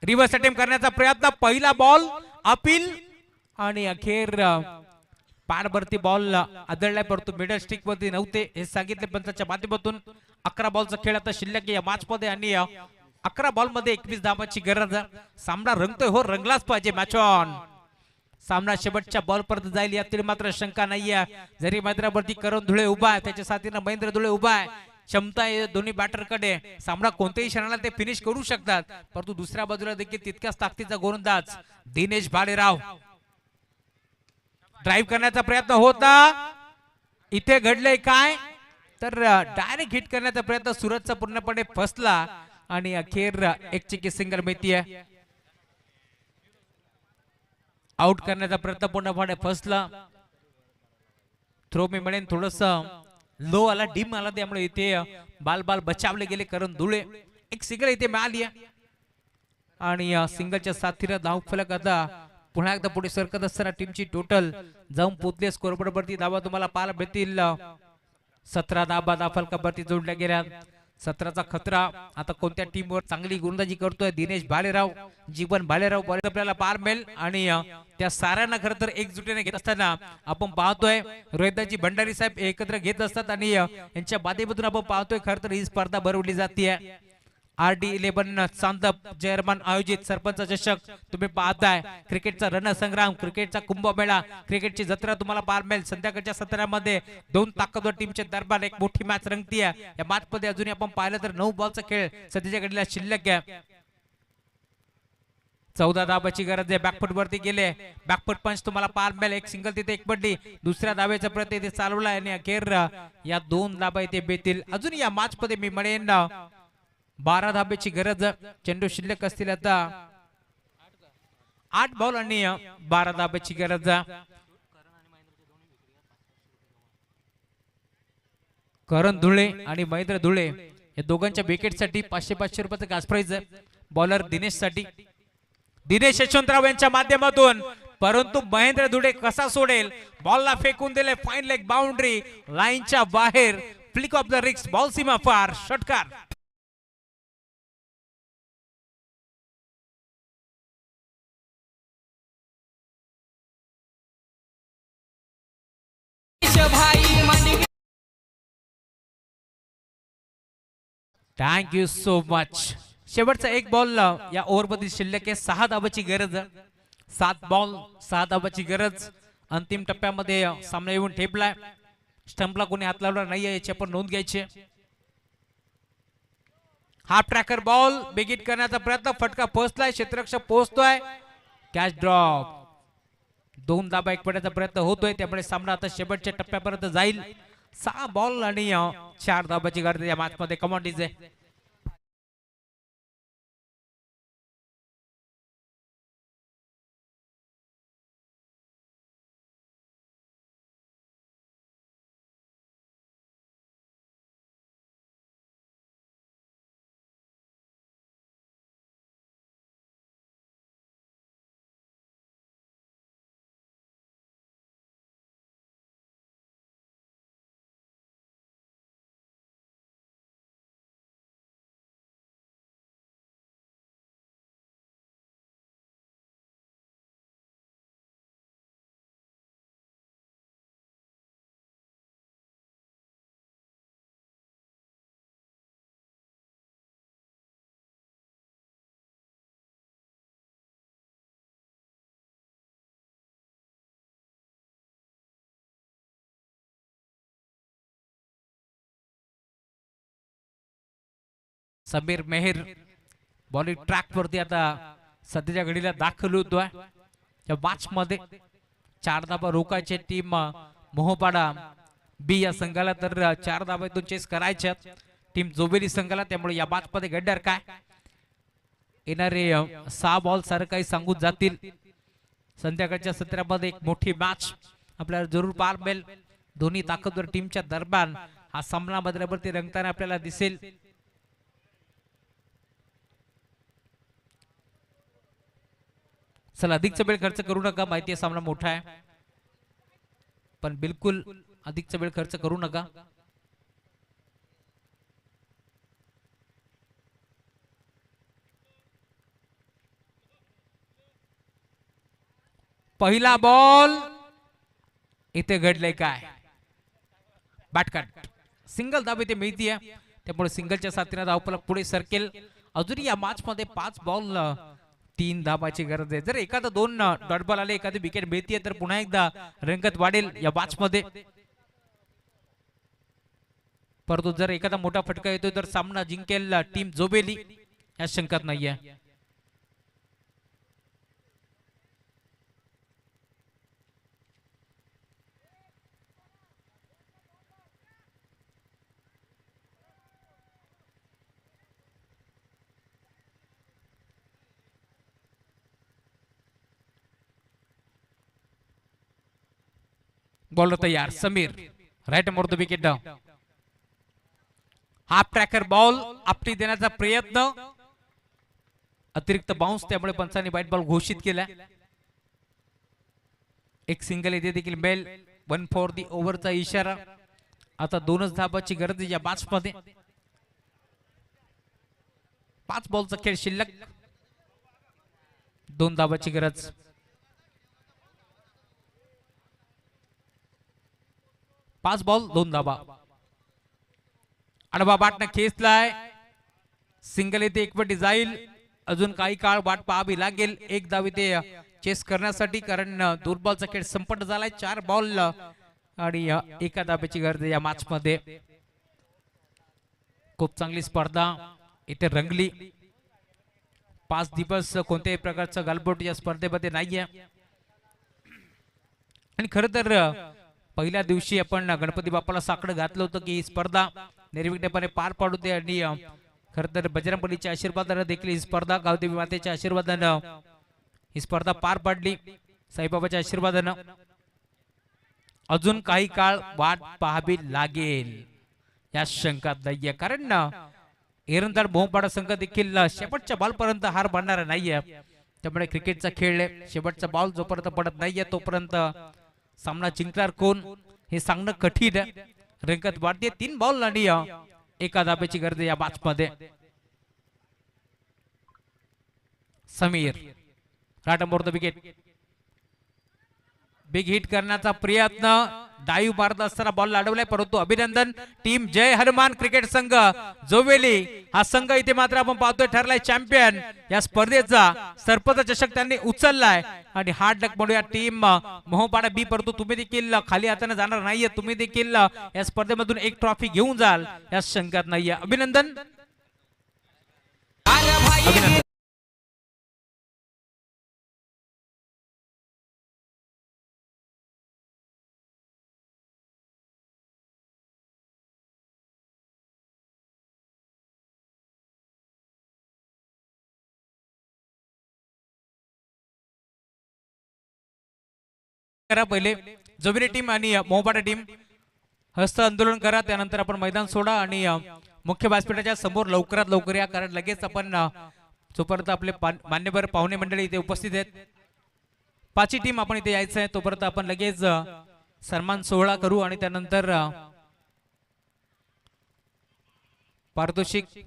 रिव्हर्स अटेम्प्ट करण्याचा प्रयत्न. पहिला बॉल अपील आणि अखेर पारभरती बॉल आदळलाय. परंतु मिडल स्टिक वरती नव्हते हे सांगितले पंचाच्या माध्यमातून. 11 बॉलचा खेळ आता शिल्लक या मॅच मध्ये आणि 11 बॉल मध्ये 21 धावांची गरज. सामना रंगतोय हो, रंगलाच पाहिजे. Match on. सामना शेवटच्या बॉल पर्यंत जाईल यातील मात्र शंका नाहीये. जरी मैदानावरती करण धुळे उभा आहे, त्याच्या साथीने महेंद्र धुळे उभा आहे. क्षमता आहे दोन्ही बॅटरकडे. सामना कोणत्याही क्षणाला ते फिनिश करू शकतात. परंतु दुसऱ्या बाजूला देखील तितक्याच ताकदीचा गोलंदाज दिनेश भालेराव. ड्राईव्ह करण्याचा प्रयत्न होता. इथे घडले काय तर डायरेक्ट हिट करण्याचा प्रयत्न सुरतचा पूर्णपणे फसला आणि अखेर एक चिकी सिंगल मिळतीये. आउट करण्याचा प्रयत्न पूर्णपणे फसला. थ्रो मी म्हणेन थोडस लो आला, डीम आला, त्यामुळे इथे बाल बाल बचावले गेले करण धुळे. एक सिंगल इथे मिळाली आणि सिंगलच्या साथीला धाव फलक आता पुन्हा एकदा पुढे सरकत असताना टीमची टोटल जाऊन पोहोचले. स्कोरबोर्ड वरती धावा तुम्हाला पाहायला भेटतील 17 धावा धावफलकावरती जोडल्या गेल्या. 17चा खतरा आता कोणत्या टीमवर चांगली गोलंदाजी करतोय दिनेश भालेराव, जीवन भालेराव बॉलिंग आपल्याला पाहायला मिळेल आणि त्या साऱ्यांना खरं तर एकजुटीने घेत असताना आपण पाहतोय. रोहितदाजी भंडारी साहेब एकत्र घेत असतात आणि यांच्या माध्यमातून आपण पाहतोय खरं तर ही स्पर्धा भरवली जाते. RD11 चांदप चेअरमन आयोजित सरपंच चषक तुम्ही पाहताय. क्रिकेटचा रणसंग्राम, क्रिकेटचा कुंभमेळा, क्रिकेटची जत्रा तुम्हाला पाहायला मिळेल. संध्याकाळच्या सत्रामध्ये दोन ताकदवर टीमच्या दरबार एक मोठी मॅच रंगतीये. या मॅच मध्ये अजूनही आपण पाहिलं तर 9 बॉलचा खेळ सध्याच्या घडीला शिल्लक आहे. 14 धाबाची गरज आहे. बॅकफुट वरती गेले, बॅकफुट पंच तुम्हाला पाहायला मिळेल. एक सिंगल तिथे एक पडली, दुसऱ्या धावेचा प्रयत्न इथे चालवला आणि अखेर या 2 धाबा इथे बेतील. अजून या मॅच मध्ये मी म्हणेन 12 धाब्याची गरज. चेंडू शिल्लक असतील आता 8 बॉल आणि 12 धाब्याची गरज. करण धुळे आणि महेंद्र धुळे या दोघांच्या विकेटसाठी 500-500 रुपयाचं कॅश प्राइज आहे. बॉलर दिनेश साठी दिनेश यशवंतराव यांच्या माध्यमातून, परंतु महेंद्र धुळे कसा सोडेल. बॉलला फेकून दिले, फाईन लेग बाउंड्री, लाईनच्या बाहेर, फ्लिक ऑफ द रिक्स, बॉल सीमा फार, षटकार. Thank you so much. शेवटचा एक बॉल या ओव्हर मध्ये शिल्लक आहे. 6 धाबाची गरज. 7 बॉल 6 धाबाची गरज. अंतिम टप्प्यामध्ये सामना येऊन ठेपलाय. स्टंपला कोणी हात लावला नाहीये याची आपण नोंद घ्यायची. हाफ ट्रॅकर बॉल बिगिट करण्याचा प्रयत्न, फटका पोहोचलाय, क्षेत्ररक्षक पोहोचतोय, कॅच ड्रॉप. 2 धाबा एक पडण्याचा प्रयत्न होतोय, त्यामुळे सामना आता शेवटच्या टप्प्यापर्यंत जाईल. 6 बॉल आणि 4 धाबाची गरज या मॅच मध्ये कमांडीज आहे. समीर मेहर बॉलिंग ट्रॅक वरती आता सध्याच्या घडीला दाखल होतोय. या मॅच मध्ये 4 धाबा रोकायचे टीम मोहपाडा बी या संघाला, तर 4 धाब्यातून चेस करायच्या टीम जोबेली संघाला. त्यामुळे या मॅच मध्ये घडणार काय, येणारे 6 बॉल सारं काही सांगून जातील. संध्याकाळच्या सत्रामध्ये एक मोठी मॅच आपल्याला जरूर पाहायला मिळेल. दोन्ही ताकदवर टीमच्या दरम्यान हा सामना बदलावरती रंगताना आपल्याला दिसेल. चला, अधिकचा वेळ खर्च करू नका, माहिती आहे सामना मोठा आहे, पण बिलकुल अधिकचा वेळ खर्च करू नका. पहिला बॉल इथे घडले काय, बॅटकट सिंगल धाव इथे मिळतीये, त्यामुळे सिंगलच्या साथीने धावफलक पुढे सरकेल. अजूनही या मॅच मध्ये 5 बॉल 3 धाबाची गरज आहे. जर एखादा 2 डॉट बॉल आले, एखादी विकेट मिळतीये, तर पुन्हा एकदा रंगत वाढेल या मॅच मध्ये. परंतु जर एखादा मोठा फटका येतोय तर सामना जिंकेल टीम जोबेली, या शंकात नाहीये. बॉलर तयार Sameer right more the wicket half tracker ball आपटी देण्याचा प्रयत्न अतिरिक्त बाउन्स त्यामुळे पंचांनी व्हाईट बॉल घोषित केला एक सिंगल येथे देखील बेल 1 फॉर दी ओव्हरचा इशारा आता 2च धाबाची गरज या मॅच मध्ये 5 बॉलचा खेळ शिल्लक 2 धाबाची गरज 5 बॉल 2 धाबा आडवा बाटनं खेचलाय सिंगल येथे एकवटी जाईल अजून काही काळ वाट पाहावी लागेल एक धाव इथे चेस करण्यासाठी कारण 2 बॉलचा खेळ संपन्न झालाय 4 बॉल आणि एका धाब्याची गरज या मॅच मध्ये खूप चांगली स्पर्धा इथे रंगली 5 दिवस कोणत्याही प्रकारचा गालबोट या स्पर्धेमध्ये नाहीये आणि खरं तर पहिल्या दिवशी आपण गणपती बाप्पाला साकडं घातलं होतं की ही स्पर्धा निर्विघ्नपणे पार पाडू दे आणि खरं तर बजरंगबलीच्या आशीर्वादाने देखील ही स्पर्धा गावदेवी मातेच्या आशीर्वादाने ही स्पर्धा पार पाडली साईबाबाच्या आशीर्वादाने अजून काही काळ वाट पाहावी लागेल या शंकात नाहीये कारण एरंदाड मोहपाडा संघ देखील शेवटच्या बॉल पर्यंत हार मानणारा नाहीये त्यामुळे क्रिकेटचा खेळ शेवटचा बॉल जोपर्यंत पडत नाहीये तोपर्यंत सामना जिंकणार कोण हे सांगणं कठीण आहे रंगत वाढते 3 बॉल आणि एका धाब्याची गरज या मॅच मध्ये Sameer right more the wicket big hit करण्याचा प्रयत्न डाईव्ह मारत असताना बॉल लाडवलाय परंतु अभिनंदन टीम जय हनुमान क्रिकेट संघ जोवेली हा संघ इथे मात्र आपण पाहतोय ठरलाय चॅम्पियन या स्पर्धेचा सरपंच चषक त्यांनी उचललाय आणि हार्ड लक म्हणूया टीम मोहपाडा बी परंतु तुम्ही देखील खाली हाताने जाणार नाहीये तुम्ही देखील या स्पर्धेमधून एक ट्रॉफी घेऊन जाल या शंकात नाहीये अभिनंदन अभिनंदन करा पहिले जोबेली टीम आणि मोहपाडा टीम हस्त आंदोलन करा त्यानंतर आपण मैदान सोडा आणि मुख्य व्यासपीठाच्या समोर लवकरात लवकर या कारण लगेच आपण जोपर्यंत आपले मान्यवर पाहुणे मंडळी इथे उपस्थित आहेत 5ही टीम आपण इथे यायचं आहे तोपर्यंत आपण लगेच सन्मान सोहळा करू आणि त्यानंतर पारितोषिक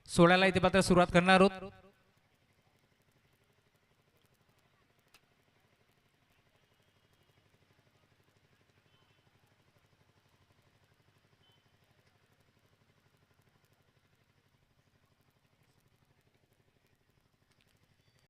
सोहळ्याला इथे मात्र सुरुवात करणार आहोत